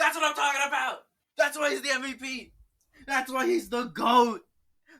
That's what I'm talking about! That's why he's the MVP! That's why he's the GOAT!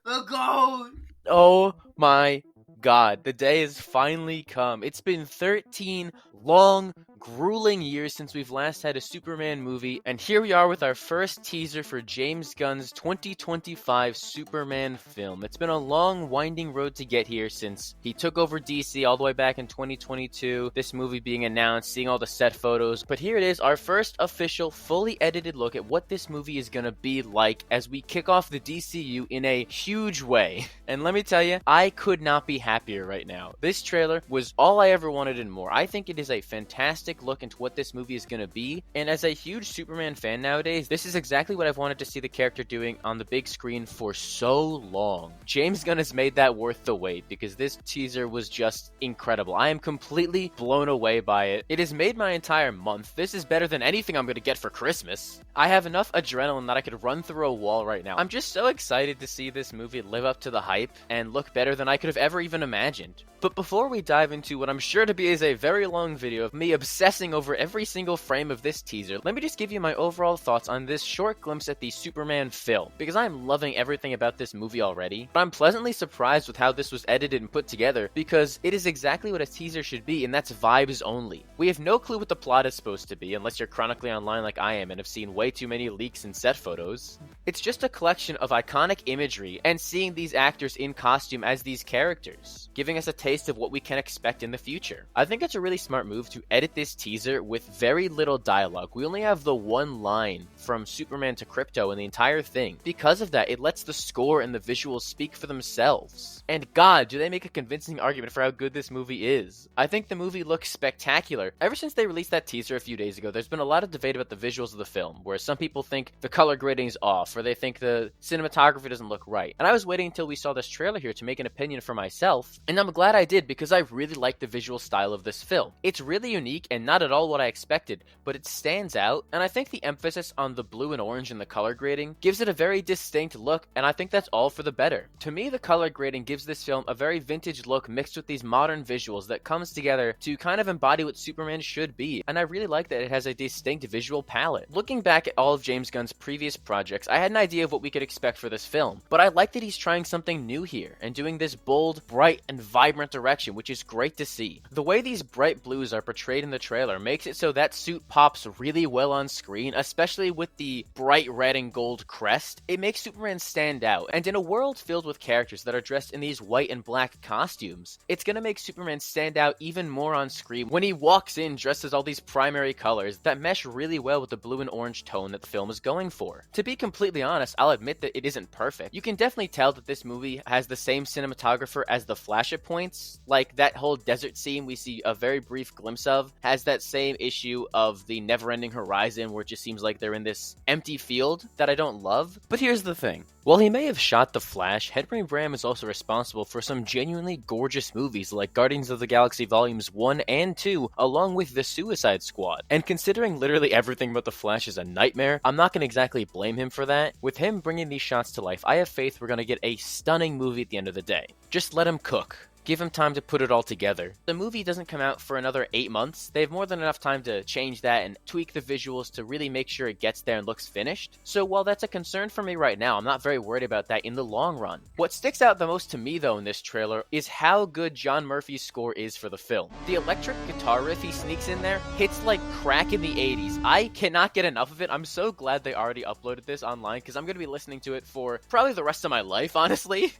The GOAT! Oh my God, the day has finally come. It's been 13 long, grueling years since we've last had a Superman movie, and here we are with our first teaser for James Gunn's 2025 Superman film. It's been a long, winding road to get here since he took over DC all the way back in 2022, this movie being announced, seeing all the set photos, but here it is, our first official, fully edited look at what this movie is gonna be like as we kick off the DCU in a huge way. And let me tell you, I could not be happier right now. This trailer was all I ever wanted and more. I think it is a fantastic look into what this movie is going to be, and as a huge Superman fan nowadays, this is exactly what I've wanted to see the character doing on the big screen for so long. James Gunn has made that worth the wait because this teaser was just incredible. I am completely blown away by it. It has made my entire month. This is better than anything I'm going to get for Christmas. I have enough adrenaline that I could run through a wall right now. I'm just so excited to see this movie live up to the hype and look better than I could have ever even imagined. But before we dive into what I'm sure to be is a very long video of me obsessing over every single frame of this teaser, let me just give you my overall thoughts on this short glimpse at the Superman film, because I'm loving everything about this movie already, but I'm pleasantly surprised with how this was edited and put together, because it is exactly what a teaser should be, and that's vibes only. We have no clue what the plot is supposed to be, unless you're chronically online like I am and have seen way too many leaks and set photos. It's just a collection of iconic imagery and seeing these actors in costume as these characters, giving us a taste of what we can expect in the future. I think it's a really smart move to edit this teaser with very little dialogue. We only have the one line from Superman to KRYPTO in the entire thing. Because of that, it lets the score and the visuals speak for themselves. And God, do they make a convincing argument for how good this movie is. I think the movie looks spectacular. Ever since they released that teaser a few days ago, there's been a lot of debate about the visuals of the film, where some people think the color grading's off, or they think the cinematography doesn't look right. And I was waiting until we saw this trailer here to make an opinion for myself, and I'm glad I did because I really like the visual style of this film. It's really unique and not at all what I expected, but it stands out, and I think the emphasis on the blue and orange in the color grading gives it a very distinct look, and I think that's all for the better. To me, the color grading gives this film a very vintage look mixed with these modern visuals that comes together to kind of embody what Superman should be, and I really like that it has a distinct visual palette. Looking back at all of James Gunn's previous projects, I had an idea of what we could expect for this film, but I like that he's trying something new here and doing this bold, bright, and vibrant direction, which is great to see. The way these bright blues are portrayed in the trailer makes it so that suit pops really well on screen, especially with the bright red and gold crest. It makes Superman stand out, and in a world filled with characters that are dressed in these white and black costumes, it's gonna make Superman stand out even more on screen when he walks in dressed as all these primary colors that mesh really well with the blue and orange tone that the film is going for. To be completely honest, I'll admit that it isn't perfect. You can definitely tell that this movie has the same cinematographer as The Flash at points. Like, that whole desert scene we see a very brief glimpse of has that same issue of the never-ending horizon where it just seems like they're in this empty field that I don't love. But here's the thing. While he may have shot The Flash, Henry Bram is also responsible for some genuinely gorgeous movies like Guardians of the Galaxy Volumes 1 and 2, along with The Suicide Squad. And considering literally everything about The Flash is a nightmare, I'm not going to exactly blame him for that. With him bringing these shots to life, I have faith we're going to get a stunning movie at the end of the day. Just let him cook. Give him time to put it all together. The movie doesn't come out for another 8 months. They have more than enough time to change that and tweak the visuals to really make sure it gets there and looks finished. So while that's a concern for me right now, I'm not very worried about that in the long run. What sticks out the most to me though in this trailer is how good John Murphy's score is for the film. The electric guitar riff he sneaks in there hits like crack in the 80s. I cannot get enough of it. I'm so glad they already uploaded this online because I'm going to be listening to it for probably the rest of my life, honestly.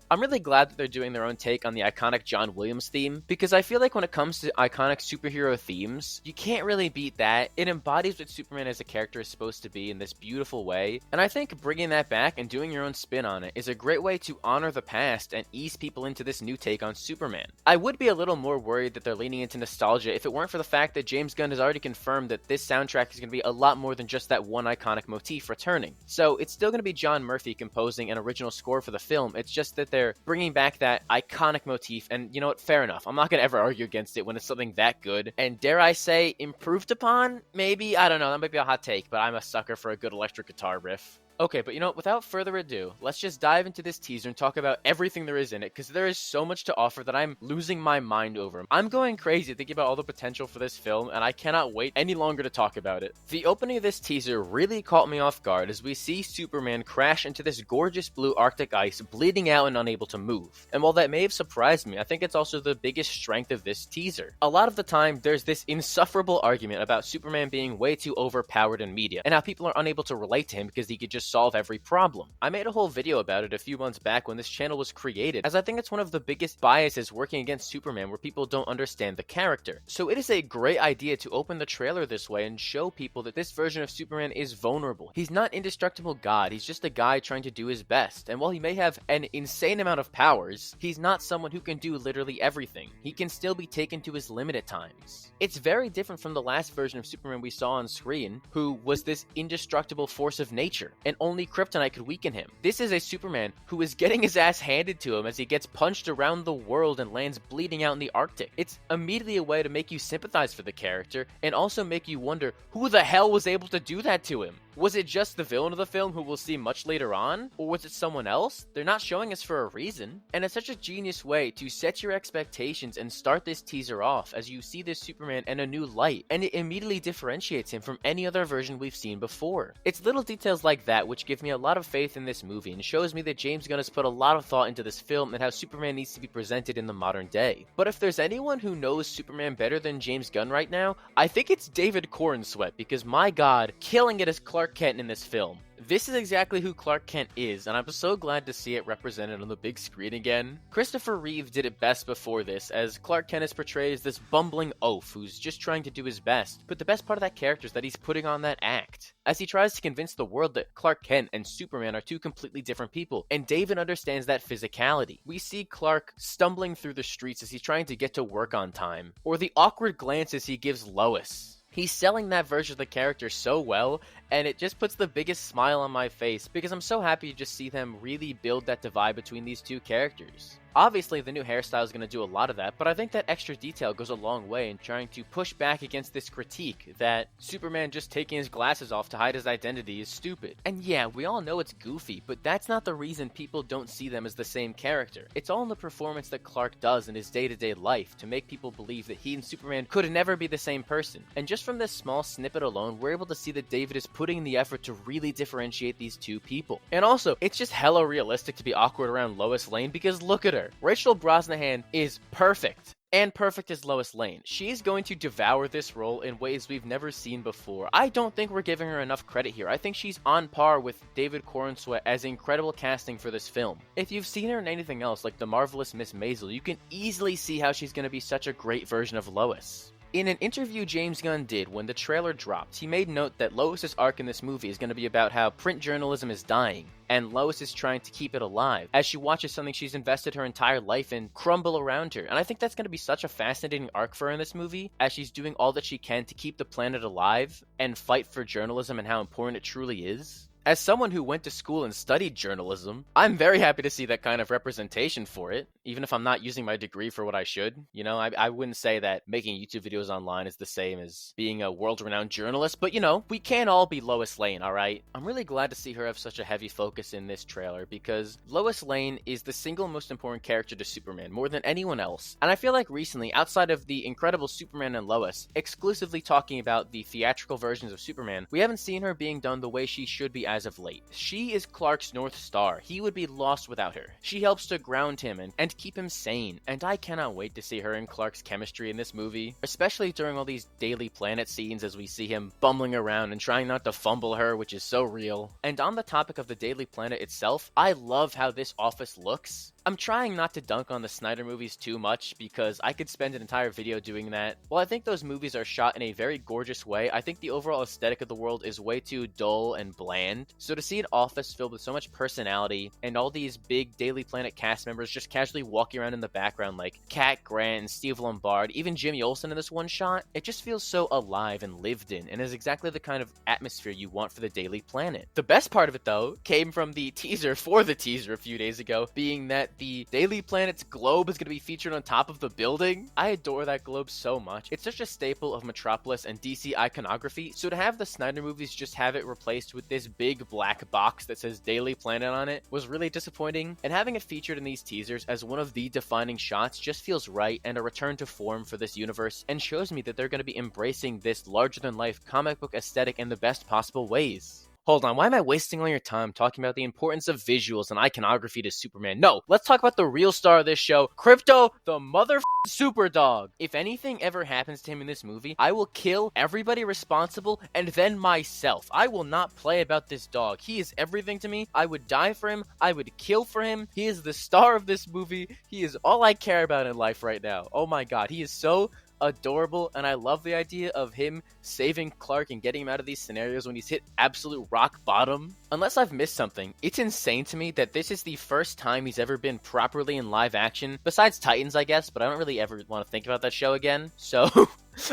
I'm really glad that they're doing their own take on the iconic John Williams theme, because I feel like when it comes to iconic superhero themes, you can't really beat that. It embodies what Superman as a character is supposed to be in this beautiful way, and I think bringing that back and doing your own spin on it is a great way to honor the past and ease people into this new take on Superman. I would be a little more worried that they're leaning into nostalgia if it weren't for the fact that James Gunn has already confirmed that this soundtrack is going to be a lot more than just that one iconic motif returning. So it's still going to be John Murphy composing an original score for the film, it's just that they're bringing back that iconic motif, and you know what, fair enough. I'm not going to ever argue against it when it's something that good. And dare I say, improved upon? Maybe? I don't know, that might be a hot take, but I'm a sucker for a good electric guitar riff. Okay, but without further ado, let's just dive into this teaser and talk about everything there is in it, because there is so much to offer that I'm losing my mind over. I'm going crazy thinking about all the potential for this film, and I cannot wait any longer to talk about it. The opening of this teaser really caught me off guard as we see Superman crash into this gorgeous blue Arctic ice, bleeding out and unable to move. And while that may have surprised me, I think it's also the biggest strength of this teaser. A lot of the time, there's this insufferable argument about Superman being way too overpowered in media, and how people are unable to relate to him because he could just solve every problem. I made a whole video about it a few months back when this channel was created, as I think it's one of the biggest biases working against Superman where people don't understand the character. So it is a great idea to open the trailer this way and show people that this version of Superman is vulnerable. He's not indestructible God, he's just a guy trying to do his best, and while he may have an insane amount of powers, he's not someone who can do literally everything. He can still be taken to his limit at times. It's very different from the last version of Superman we saw on screen, who was this indestructible force of nature, and only kryptonite could weaken him. This is a Superman who is getting his ass handed to him as he gets punched around the world and lands bleeding out in the Arctic. It's immediately a way to make you sympathize for the character, and also make you wonder who the hell was able to do that to him. Was it just the villain of the film who we'll see much later on? Or was it someone else? They're not showing us for a reason. And it's such a genius way to set your expectations and start this teaser off as you see this Superman in a new light, and it immediately differentiates him from any other version we've seen before. It's little details like that which give me a lot of faith in this movie and shows me that James Gunn has put a lot of thought into this film and how Superman needs to be presented in the modern day. But if there's anyone who knows Superman better than James Gunn right now, I think it's David Cornsweet, because my god, killing it as Clark Kent in this film. This is exactly who Clark Kent is, and I'm so glad to see it represented on the big screen again. Christopher Reeve did it best before this, as Clark Kent is portrayed as this bumbling oaf who's just trying to do his best, but the best part of that character is that he's putting on that act, as he tries to convince the world that Clark Kent and Superman are two completely different people, and David understands that physicality. We see Clark stumbling through the streets as he's trying to get to work on time, or the awkward glances he gives Lois. He's selling that version of the character so well, and it just puts the biggest smile on my face because I'm so happy to just see them really build that divide between these two characters. Obviously, the new hairstyle is going to do a lot of that, but I think that extra detail goes a long way in trying to push back against this critique that Superman just taking his glasses off to hide his identity is stupid. And yeah, we all know it's goofy, but that's not the reason people don't see them as the same character. It's all in the performance that Clark does in his day-to-day life to make people believe that he and Superman could never be the same person. And just from this small snippet alone, we're able to see that David is putting in the effort to really differentiate these two people. And also, it's just hella realistic to be awkward around Lois Lane because look at her. Rachel Brosnahan is perfect. And perfect as Lois Lane. She's going to devour this role in ways we've never seen before. I don't think we're giving her enough credit here. I think she's on par with David Cornsweet as incredible casting for this film. If you've seen her in anything else like The Marvelous Miss Maisel, you can easily see how she's going to be such a great version of Lois. In an interview James Gunn did when the trailer dropped, he made note that Lois' arc in this movie is going to be about how print journalism is dying, and Lois is trying to keep it alive as she watches something she's invested her entire life in crumble around her. And I think that's going to be such a fascinating arc for her in this movie, as she's doing all that she can to keep the planet alive and fight for journalism and how important it truly is. As someone who went to school and studied journalism, I'm very happy to see that kind of representation for it, even if I'm not using my degree for what I should. You know, I wouldn't say that making YouTube videos online is the same as being a world-renowned journalist, but you know, we can't all be Lois Lane, alright? I'm really glad to see her have such a heavy focus in this trailer, because Lois Lane is the single most important character to Superman, more than anyone else. And I feel like recently, outside of the incredible Superman and Lois, exclusively talking about the theatrical versions of Superman, we haven't seen her being done the way she should be as of late. She is Clark's North Star. He would be lost without her. She helps to ground him and keep him sane, and I cannot wait to see her and Clark's chemistry in this movie, especially during all these Daily Planet scenes as we see him bumbling around and trying not to fumble her, which is so real. And on the topic of the Daily Planet itself, I love how this office looks. I'm trying not to dunk on the Snyder movies too much because I could spend an entire video doing that. While I think those movies are shot in a very gorgeous way, I think the overall aesthetic of the world is way too dull and bland. So to see an office filled with so much personality and all these big Daily Planet cast members just casually walking around in the background like Cat Grant and Steve Lombard, even Jimmy Olsen in this one shot, it just feels so alive and lived in and is exactly the kind of atmosphere you want for the Daily Planet. The best part of it though came from the teaser for the teaser a few days ago, being that that the Daily Planet's globe is going to be featured on top of the building. I adore that globe so much. It's such a staple of Metropolis and DC iconography, so to have the Snyder movies just have it replaced with this big black box that says Daily Planet on it was really disappointing, and having it featured in these teasers as one of the defining shots just feels right and a return to form for this universe, and shows me that they're going to be embracing this larger-than-life comic book aesthetic in the best possible ways. Hold on, why am I wasting all your time talking about the importance of visuals and iconography to Superman? No, let's talk about the real star of this show, KRYPTO, the super dog. If anything ever happens to him in this movie, I will kill everybody responsible and then myself. I will not play about this dog. He is everything to me. I would die for him. I would kill for him. He is the star of this movie. He is all I care about in life right now. Oh my god, he is so adorable, and I love the idea of him saving Clark and getting him out of these scenarios when he's hit absolute rock bottom. Unless I've missed something, it's insane to me that this is the first time he's ever been properly in live action, besides Titans, I guess, but I don't really ever want to think about that show again, so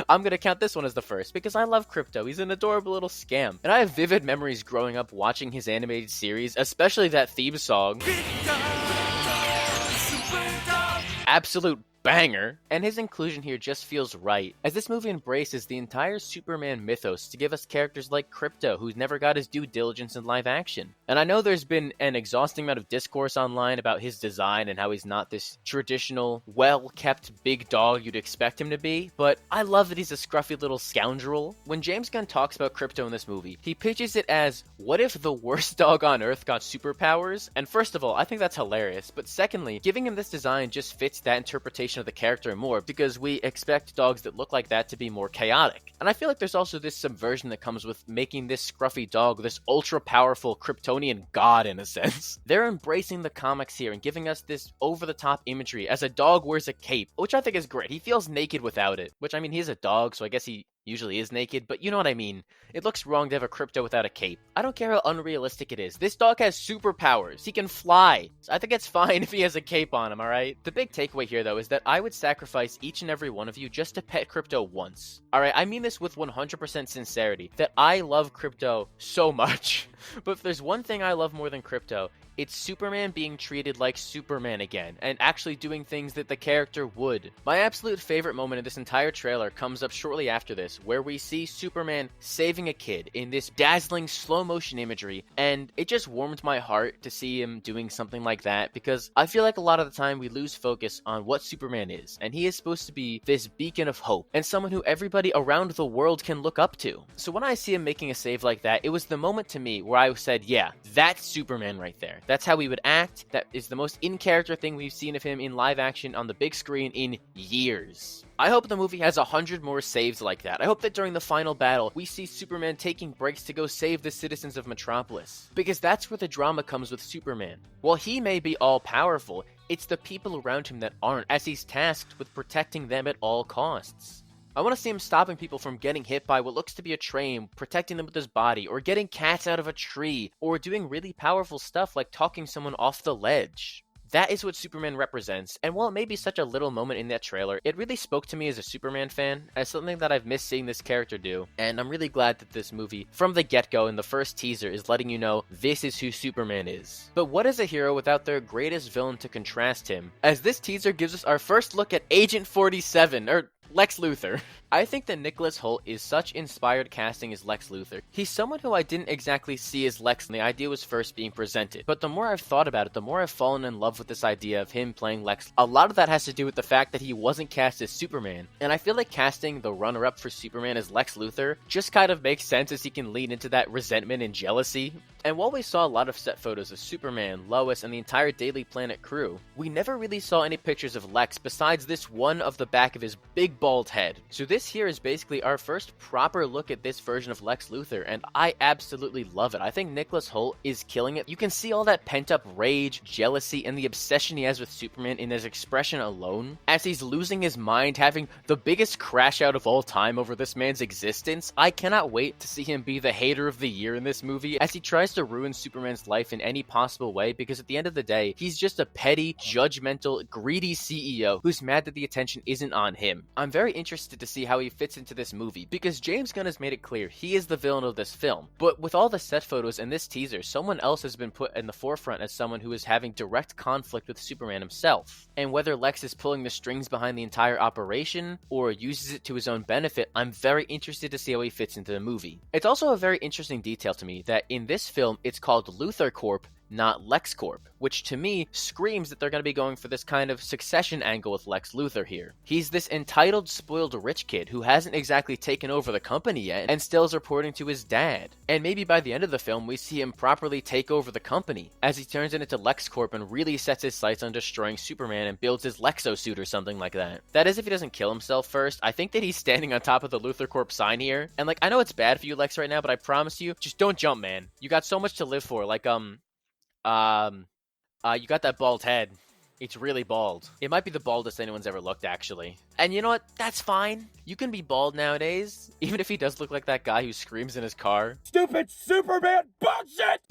I'm gonna count this one as the first, because I love KRYPTO. He's an adorable little scam, and I have vivid memories growing up watching his animated series, especially that theme song. Absolute banger, and his inclusion here just feels right, as this movie embraces the entire Superman mythos to give us characters like KRYPTO, who's never got his due diligence in live action. And I know there's been an exhausting amount of discourse online about his design and how he's not this traditional, well-kept big dog you'd expect him to be, but I love that he's a scruffy little scoundrel. When James Gunn talks about KRYPTO in this movie, he pitches it as, what if the worst dog on Earth got superpowers? And first of all, I think that's hilarious, but secondly, giving him this design just fits that interpretation of the character more, because we expect dogs that look like that to be more chaotic. And I feel like there's also this subversion that comes with making this scruffy dog this ultra-powerful Kryptonian god, in a sense. They're embracing the comics here and giving us this over-the-top imagery as a dog wears a cape, which I think is great. He feels naked without it, which, I mean, he's a dog, so I guess he usually is naked, but you know what I mean. It looks wrong to have a KRYPTO without a cape. I don't care how unrealistic it is. This dog has superpowers. He can fly. So I think it's fine if he has a cape on him, alright? The big takeaway here, though, is that I would sacrifice each and every one of you just to pet KRYPTO once. Alright, I mean this with 100% sincerity, that I love KRYPTO so much. But if there's one thing I love more than KRYPTO, it's Superman being treated like Superman again, and actually doing things that the character would. My absolute favorite moment in this entire trailer comes up shortly after this, where we see Superman saving a kid in this dazzling slow motion imagery, and it just warmed my heart to see him doing something like that, because I feel like a lot of the time we lose focus on what Superman is, and he is supposed to be this beacon of hope, and someone who everybody around the world can look up to. So when I see him making a save like that, it was the moment to me where I said, yeah, that's Superman right there. That's how he would act. That is the most in-character thing we've seen of him in live action on the big screen in years. I hope the movie has 100 more saves like that. I hope that during the final battle, we see Superman taking breaks to go save the citizens of Metropolis. Because that's where the drama comes with Superman. While he may be all-powerful, it's the people around him that aren't, as he's tasked with protecting them at all costs. I want to see him stopping people from getting hit by what looks to be a train, protecting them with his body, or getting cats out of a tree, or doing really powerful stuff like talking someone off the ledge. That is what Superman represents, and while it may be such a little moment in that trailer, it really spoke to me as a Superman fan, as something that I've missed seeing this character do, and I'm really glad that this movie, from the get-go in the first teaser, is letting you know this is who Superman is. But what is a hero without their greatest villain to contrast him? As this teaser gives us our first look at Agent 47, or Lex Luthor. I think that Nicholas Hoult is such inspired casting as Lex Luthor. He's someone who I didn't exactly see as Lex when the idea was first being presented, but the more I've thought about it, the more I've fallen in love with this idea of him playing Lex. A lot of that has to do with the fact that he wasn't cast as Superman, and I feel like casting the runner-up for Superman as Lex Luthor just kind of makes sense, as he can lean into that resentment and jealousy. And while we saw a lot of set photos of Superman, Lois, and the entire Daily Planet crew, we never really saw any pictures of Lex besides this one of the back of his big bald head. So this here is basically our first proper look at this version of Lex Luthor, and I absolutely love it. I think Nicholas Hoult is killing it. You can see all that pent-up rage, jealousy, and the obsession he has with Superman in his expression alone, as he's losing his mind, having the biggest crash out of all time over this man's existence. I cannot wait to see him be the hater of the year in this movie, as he tries to to ruin Superman's life in any possible way because at the end of the day, he's just a petty, judgmental, greedy CEO who's mad that the attention isn't on him. I'm very interested to see how he fits into this movie because James Gunn has made it clear he is the villain of this film. But with all the set photos and this teaser, someone else has been put in the forefront as someone who is having direct conflict with Superman himself. And whether Lex is pulling the strings behind the entire operation or uses it to his own benefit, I'm very interested to see how he fits into the movie. It's also a very interesting detail to me that in this film, it's called Luthor Corp, not LexCorp, which to me screams that they're going to be going for this kind of succession angle with Lex Luthor here. He's this entitled, spoiled rich kid who hasn't exactly taken over the company yet and still is reporting to his dad. And maybe by the end of the film, we see him properly take over the company as he turns it into LexCorp and really sets his sights on destroying Superman and builds his Lexo suit or something like that. That is if he doesn't kill himself first. I think that he's standing on top of the Luthor Corp sign here. And like, I know it's bad for you, Lex, right now, but I promise you, just don't jump, man. You got so much to live for. Like, you got that bald head. It's really bald. It might be the baldest anyone's ever looked, actually. And you know what? That's fine. You can be bald nowadays, even if he does look like that guy who screams in his car. Stupid Superman bullshit!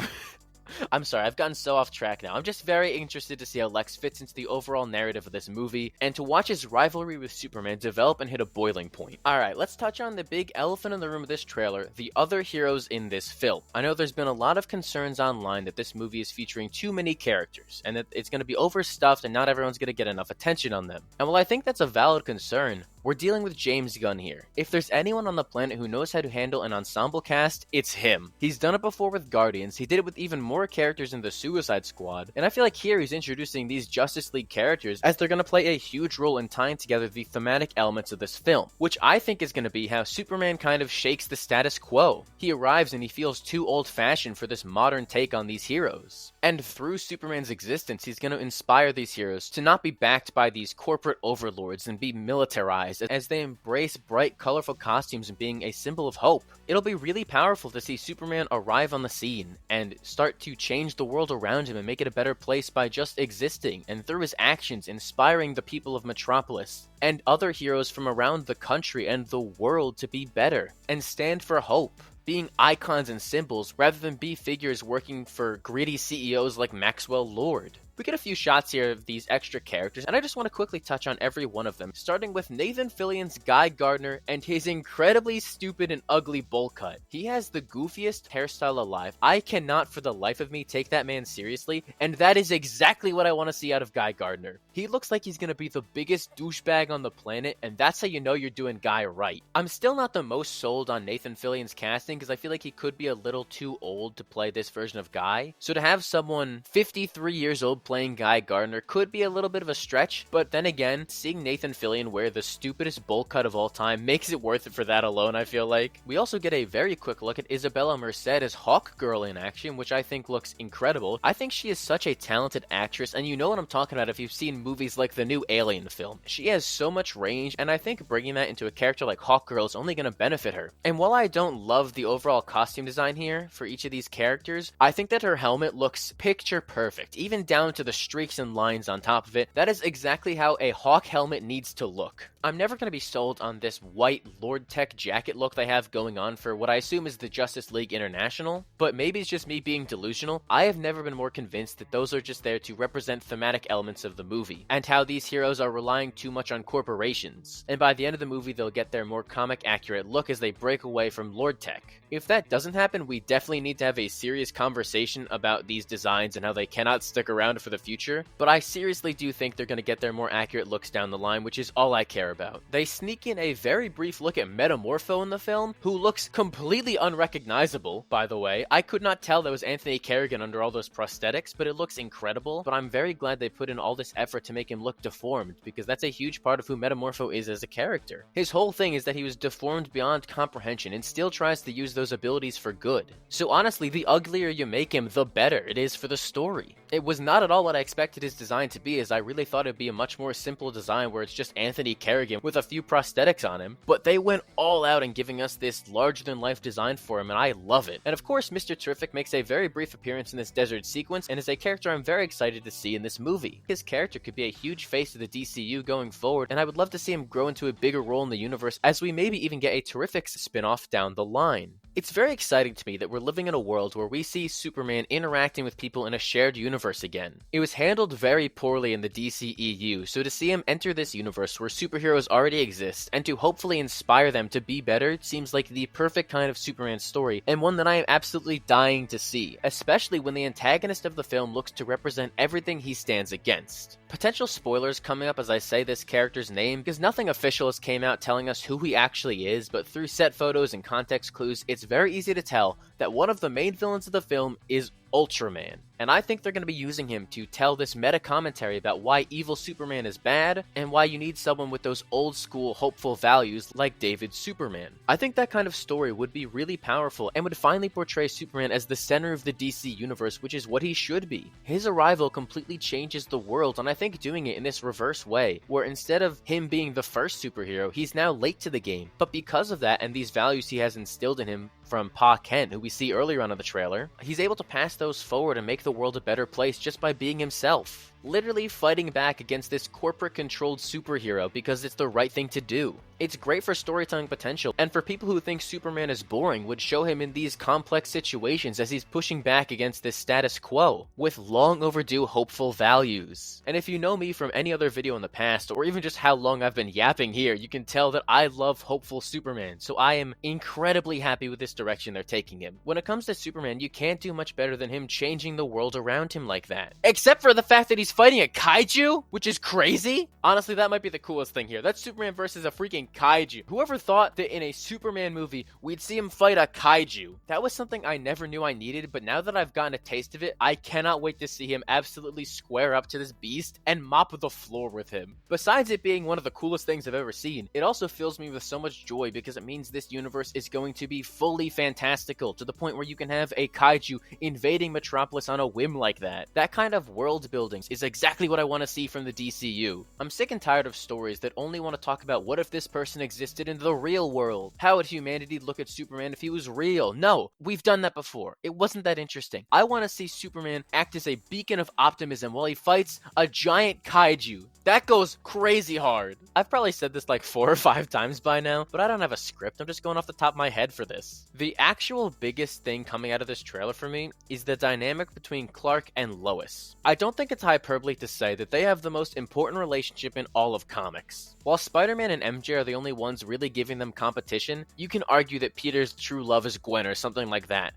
I'm sorry, I've gotten so off track now. I'm just very interested to see how Lex fits into the overall narrative of this movie, and to watch his rivalry with Superman develop and hit a boiling point. Alright, let's touch on the big elephant in the room of this trailer, the other heroes in this film. I know there's been a lot of concerns online that this movie is featuring too many characters, and that it's going to be overstuffed and not everyone's going to get enough attention on them. And while I think that's a valid concern, we're dealing with James Gunn here. If there's anyone on the planet who knows how to handle an ensemble cast, it's him. He's done it before with Guardians, he did it with even more characters in the Suicide Squad, and I feel like here he's introducing these Justice League characters as they're going to play a huge role in tying together the thematic elements of this film, which I think is going to be how Superman kind of shakes the status quo. He arrives and he feels too old-fashioned for this modern take on these heroes. And through Superman's existence, he's going to inspire these heroes to not be backed by these corporate overlords and be militarized as they embrace bright, colorful costumes and being a symbol of hope. It'll be really powerful to see Superman arrive on the scene and start to change the world around him and make it a better place by just existing, and through his actions inspiring the people of Metropolis and other heroes from around the country and the world to be better and stand for hope, being icons and symbols rather than be figures working for greedy CEOs like Maxwell Lord. We get a few shots here of these extra characters, and I just want to quickly touch on every one of them, starting with Nathan Fillion's Guy Gardner and his incredibly stupid and ugly bowl cut. He has the goofiest hairstyle alive. I cannot for the life of me take that man seriously, and that is exactly what I want to see out of Guy Gardner. He looks like he's going to be the biggest douchebag on the planet, and that's how you know you're doing Guy right. I'm still not the most sold on Nathan Fillion's casting because I feel like he could be a little too old to play this version of Guy, so to have someone 53 years old playing Guy Gardner could be a little bit of a stretch, but then again, seeing Nathan Fillion wear the stupidest bowl cut of all time makes it worth it for that alone, I feel like. We also get a very quick look at Isabella Merced as Hawkgirl in action, which I think looks incredible. I think she is such a talented actress, and you know what I'm talking about if you've seen movies like the new Alien film. She has so much range, and I think bringing that into a character like Hawkgirl is only going to benefit her. And while I don't love the overall costume design here for each of these characters, I think that her helmet looks picture perfect, even down to the streaks and lines on top of it. That is exactly how a Hawk helmet needs to look. I'm never going to be sold on this white Lord Tech jacket look they have going on for what I assume is the Justice League International, but maybe it's just me being delusional. I have never been more convinced that those are just there to represent thematic elements of the movie, and how these heroes are relying too much on corporations, and by the end of the movie they'll get their more comic accurate look as they break away from Lord Tech. If that doesn't happen, we definitely need to have a serious conversation about these designs and how they cannot stick around for the future, but I seriously do think they're going to get their more accurate looks down the line, which is all I care about. They sneak in a very brief look at Metamorpho in the film, who looks completely unrecognizable, by the way. I could not tell that was Anthony Kerrigan under all those prosthetics, but it looks incredible, but I'm very glad they put in all this effort to make him look deformed, because that's a huge part of who Metamorpho is as a character. His whole thing is that he was deformed beyond comprehension and still tries to use those abilities for good. So honestly, the uglier you make him, the better it is for the story. It was not at all what I expected his design to be, as I really thought it'd be a much more simple design where it's just Anthony Kerrigan with a few prosthetics on him, but they went all out in giving us this larger-than-life design for him, and I love it. And of course, Mr. Terrific makes a very brief appearance in this desert sequence, and is a character I'm very excited to see in this movie. His character could be a huge face of the DCU going forward, and I would love to see him grow into a bigger role in the universe, as we maybe even get a Terrifics spin-off down the line. It's very exciting to me that we're living in a world where we see Superman interacting with people in a shared universe again. It was handled very poorly in the DCEU, so to see him enter this universe where superheroes already exist, and to hopefully inspire them to be better, seems like the perfect kind of Superman story, and one that I am absolutely dying to see, especially when the antagonist of the film looks to represent everything he stands against. Potential spoilers coming up as I say this character's name, because nothing official has came out telling us who he actually is, but through set photos and context clues, it's very easy to tell that one of the main villains of the film is Ultraman. And I think they're going to be using him to tell this meta commentary about why evil Superman is bad, and why you need someone with those old school hopeful values like David Superman. I think that kind of story would be really powerful and would finally portray Superman as the center of the DC universe, which is what he should be. His arrival completely changes the world, and I think doing it in this reverse way, where instead of him being the first superhero, he's now late to the game. But because of that and these values he has instilled in him from Pa Kent, who we see earlier on in the trailer, he's able to pass those forward and make the world a better place just by being himself. Literally fighting back against this corporate-controlled superhero because it's the right thing to do. It's great for storytelling potential, and for people who think Superman is boring, would show him in these complex situations as he's pushing back against this status quo, with long overdue hopeful values. And if you know me from any other video in the past, or even just how long I've been yapping here, you can tell that I love hopeful Superman, so I am incredibly happy with this direction they're taking him. When it comes to Superman, you can't do much better than him changing the world around him like that. Except for the fact that he's fighting a kaiju, which is crazy. Honestly, that might be the coolest thing here. That's Superman versus a freaking kaiju. Whoever thought that in a Superman movie, we'd see him fight a kaiju? That was something I never knew I needed, but now that I've gotten a taste of it, I cannot wait to see him absolutely square up to this beast and mop the floor with him. Besides it being one of the coolest things I've ever seen, it also fills me with so much joy because it means this universe is going to be fully fantastical, to the point where you can have a kaiju invading Metropolis on a whim like that. That kind of world building is exactly what I want to see from the DCU. I'm sick and tired of stories that only want to talk about what if this person existed in the real world. How would humanity look at Superman if he was real? No, we've done that before. It wasn't that interesting. I want to see Superman act as a beacon of optimism while he fights a giant kaiju. That goes crazy hard. I've probably said this like 4 or 5 times by now, but I don't have a script. I'm just going off the top of my head for this. The actual biggest thing coming out of this trailer for me is the dynamic between Clark and Lois. I don't think it's hyperbole to say that they have the most important relationship in all of comics. While Spider-Man and MJ are the only ones really giving them competition, you can argue that Peter's true love is Gwen or something like that.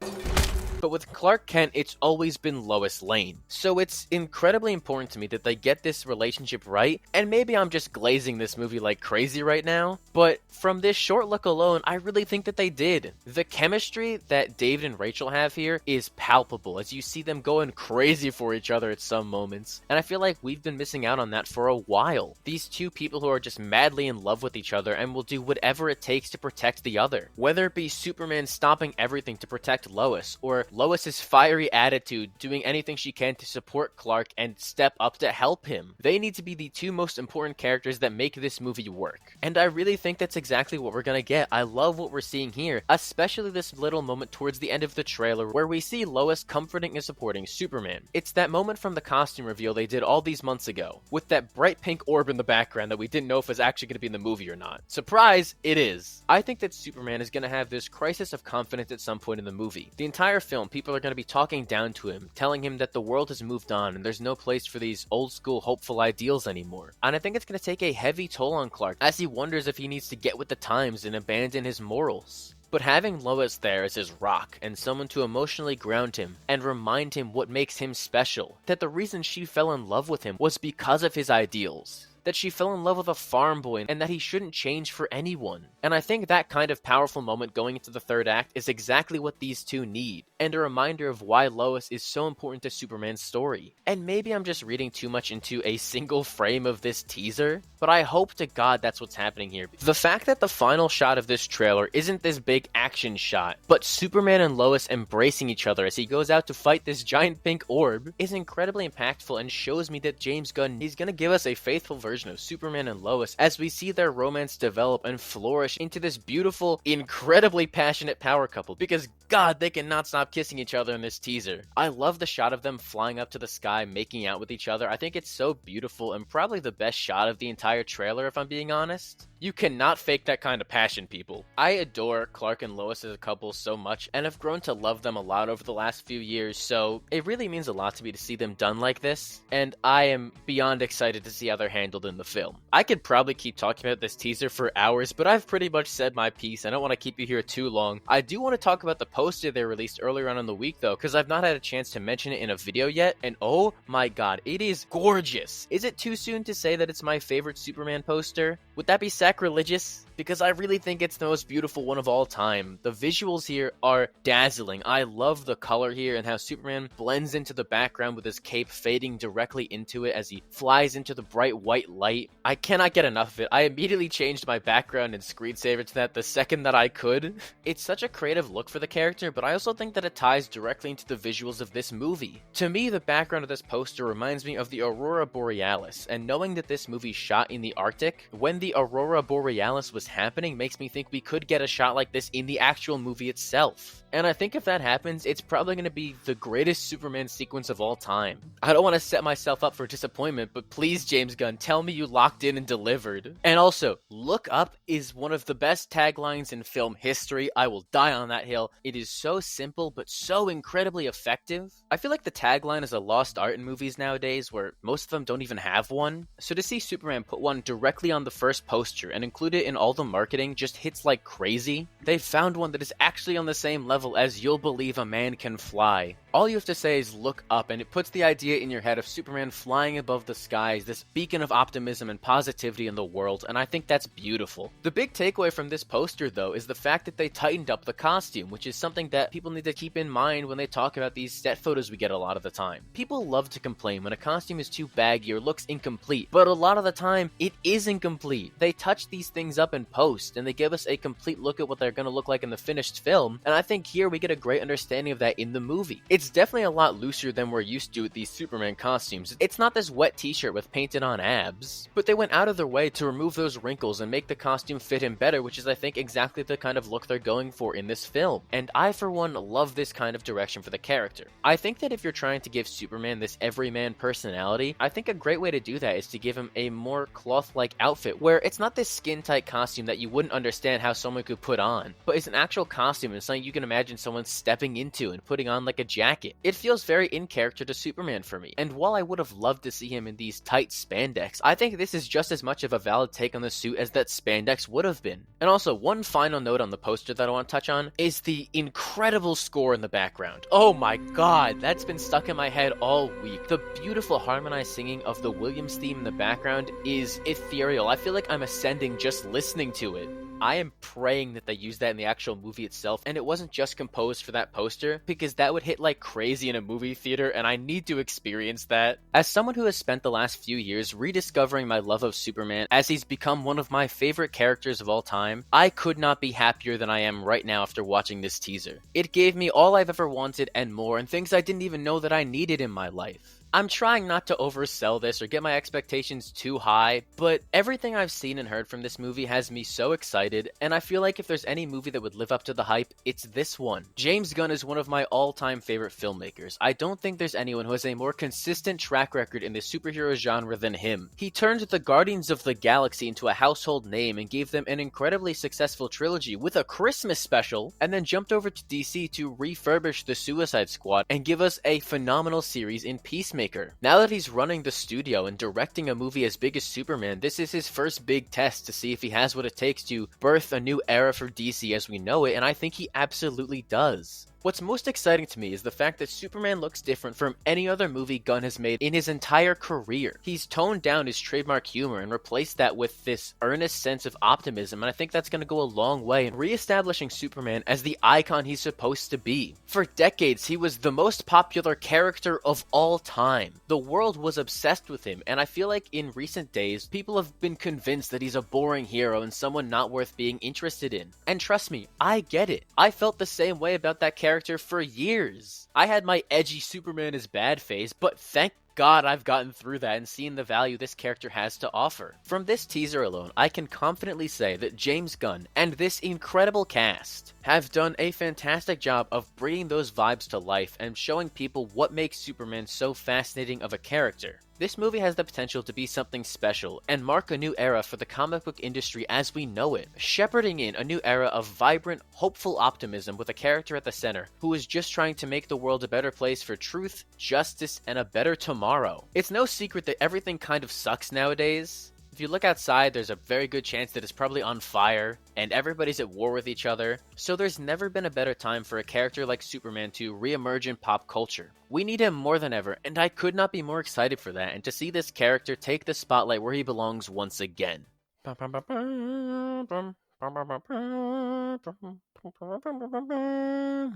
But with Clark Kent, it's always been Lois Lane. So it's incredibly important to me that they get this relationship right, and maybe I'm just glazing this movie like crazy right now, but from this short look alone, I really think that they did. The chemistry that David and Rachel have here is palpable, as you see them going crazy for each other at some moments, and I feel like we've been missing out on that for a while. These two people who are just madly in love with each other and will do whatever it takes to protect the other. Whether it be Superman stopping everything to protect Lois, or Lois's fiery attitude doing anything she can to support Clark and step up to help him. They need to be the two most important characters that make this movie work. And I really think that's exactly what we're gonna get. I love what we're seeing here, especially this little moment towards the end of the trailer where we see Lois comforting and supporting Superman. It's that moment from the costume reveal they did all these months ago, with that bright pink orb in the background that we didn't know if was actually gonna be in the movie or not. Surprise, it is. I think that Superman is gonna have this crisis of confidence at some point in the movie. The entire film, people are going to be talking down to him, telling him that the world has moved on and there's no place for these old school hopeful ideals anymore. And I think it's going to take a heavy toll on Clark as he wonders if he needs to get with the times and abandon his morals. But having Lois there as his rock and someone to emotionally ground him and remind him what makes him special, that the reason she fell in love with him was because of his ideals. That she fell in love with a farm boy and that he shouldn't change for anyone. And I think that kind of powerful moment going into the third act is exactly what these two need, and a reminder of why Lois is so important to Superman's story. And maybe I'm just reading too much into a single frame of this teaser, but I hope to God that's what's happening here. The fact that the final shot of this trailer isn't this big action shot, but Superman and Lois embracing each other as he goes out to fight this giant pink orb is incredibly impactful and shows me that James Gunn is going to give us a faithful version version of Superman and Lois as we see their romance develop and flourish into this beautiful, incredibly passionate power couple, because God, they cannot stop kissing each other in this teaser. I love the shot of them flying up to the sky, making out with each other. I think it's so beautiful and probably the best shot of the entire trailer, if I'm being honest. You cannot fake that kind of passion, people. I adore Clark and Lois as a couple so much and have grown to love them a lot over the last few years, so it really means a lot to me to see them done like this, and I am beyond excited to see how they're handled in the film. I could probably keep talking about this teaser for hours, but I've pretty much said my piece. I don't want to keep you here too long. I do want to talk about the poster they released earlier on in the week, though, because I've not had a chance to mention it in a video yet, and oh my god, it is gorgeous. Is it too soon to say that it's my favorite Superman poster? Would that be sacrilegious? Because I really think it's the most beautiful one of all time. The visuals here are dazzling. I love the color here and how Superman blends into the background with his cape fading directly into it as he flies into the bright white light. I cannot get enough of it. I immediately changed my background and screensaver to that the second that I could. It's such a creative look for the character, but I also think that it ties directly into the visuals of this movie. To me, the background of this poster reminds me of the Aurora Borealis, and knowing that this movie shot in the Arctic, when the Aurora Borealis was happening makes me think we could get a shot like this in the actual movie itself. And I think if that happens, it's probably going to be the greatest Superman sequence of all time. I don't want to set myself up for disappointment, but please, James Gunn, tell me you locked in and delivered. And also, look up is one of the best taglines in film history. I will die on that hill. It is so simple, but so incredibly effective. I feel like the tagline is a lost art in movies nowadays, where most of them don't even have one. So to see Superman put one directly on the first poster and include it in all the marketing just hits like crazy. They found one that is actually on the same level as "You'll Believe a Man Can Fly." All you have to say is look up, and it puts the idea in your head of Superman flying above the skies, this beacon of optimism and positivity in the world, and I think that's beautiful. The big takeaway from this poster, though, is the fact that they tightened up the costume, which is something that people need to keep in mind when they talk about these set photos we get a lot of the time. People love to complain when a costume is too baggy or looks incomplete, but a lot of the time, it is incomplete. They touch these things up in post, and they give us a complete look at what they're going to look like in the finished film, and I think here we get a great understanding of that in the movie. It's definitely a lot looser than we're used to with these Superman costumes. It's not this wet t-shirt with painted on abs, but they went out of their way to remove those wrinkles and make the costume fit him better, which is I think exactly the kind of look they're going for in this film. And I for one love this kind of direction for the character. I think that if you're trying to give Superman this everyman personality, I think a great way to do that is to give him a more cloth-like outfit where it's not this skin-tight costume that you wouldn't understand how someone could put on, but it's an actual costume and something you can imagine someone stepping into and putting on like a jacket. It feels very in character to Superman for me, and while I would have loved to see him in these tight spandex, I think this is just as much of a valid take on the suit as that spandex would have been. And also, one final note on the poster that I want to touch on is the incredible score in the background. Oh my god, that's been stuck in my head all week. The beautiful harmonized singing of the Williams theme in the background is ethereal. I feel like I'm ascending just listening to it. I am praying that they use that in the actual movie itself, and it wasn't just composed for that poster, because that would hit like crazy in a movie theater, and I need to experience that. As someone who has spent the last few years rediscovering my love of Superman, as he's become one of my favorite characters of all time, I could not be happier than I am right now after watching this teaser. It gave me all I've ever wanted and more, and things I didn't even know that I needed in my life. I'm trying not to oversell this or get my expectations too high, but everything I've seen and heard from this movie has me so excited, and I feel like if there's any movie that would live up to the hype, it's this one. James Gunn is one of my all-time favorite filmmakers. I don't think there's anyone who has a more consistent track record in the superhero genre than him. He turned the Guardians of the Galaxy into a household name and gave them an incredibly successful trilogy with a Christmas special, and then jumped over to DC to refurbish the Suicide Squad and give us a phenomenal series in Peacemaker. Now that he's running the studio and directing a movie as big as Superman, this is his first big test to see if he has what it takes to birth a new era for DC as we know it, and I think he absolutely does. What's most exciting to me is the fact that Superman looks different from any other movie Gunn has made in his entire career. He's toned down his trademark humor and replaced that with this earnest sense of optimism, and I think that's going to go a long way in re-establishing Superman as the icon he's supposed to be. For decades, he was the most popular character of all time. The world was obsessed with him, and I feel like in recent days, people have been convinced that he's a boring hero and someone not worth being interested in. And trust me, I get it. I felt the same way about that character character for years. I had my edgy Superman is bad phase, but thank God I've gotten through that and seen the value this character has to offer. From this teaser alone, I can confidently say that James Gunn and this incredible cast have done a fantastic job of bringing those vibes to life and showing people what makes Superman so fascinating of a character. This movie has the potential to be something special and mark a new era for the comic book industry as we know it, shepherding in a new era of vibrant, hopeful optimism with a character at the center who is just trying to make the world a better place for truth, justice, and a better tomorrow. It's no secret that everything kind of sucks nowadays. If you look outside, there's a very good chance that it's probably on fire, and everybody's at war with each other, so there's never been a better time for a character like Superman to re-emerge in pop culture. We need him more than ever, and I could not be more excited for that, and to see this character take the spotlight where he belongs once again.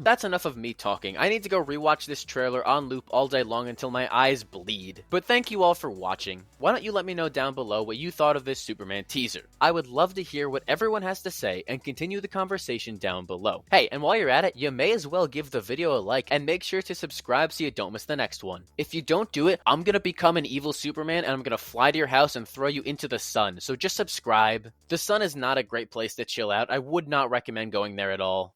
That's enough of me talking. I need to go rewatch this trailer on loop all day long until my eyes bleed. But thank you all for watching. Why don't you let me know down below what you thought of this Superman teaser? I would love to hear what everyone has to say and continue the conversation down below. Hey, and while you're at it, you may as well give the video a like and make sure to subscribe so you don't miss the next one. If you don't do it, I'm gonna become an evil Superman and I'm gonna fly to your house and throw you into the sun, so just subscribe. The sun is not a great place to chill out. I would not recommend going there at all.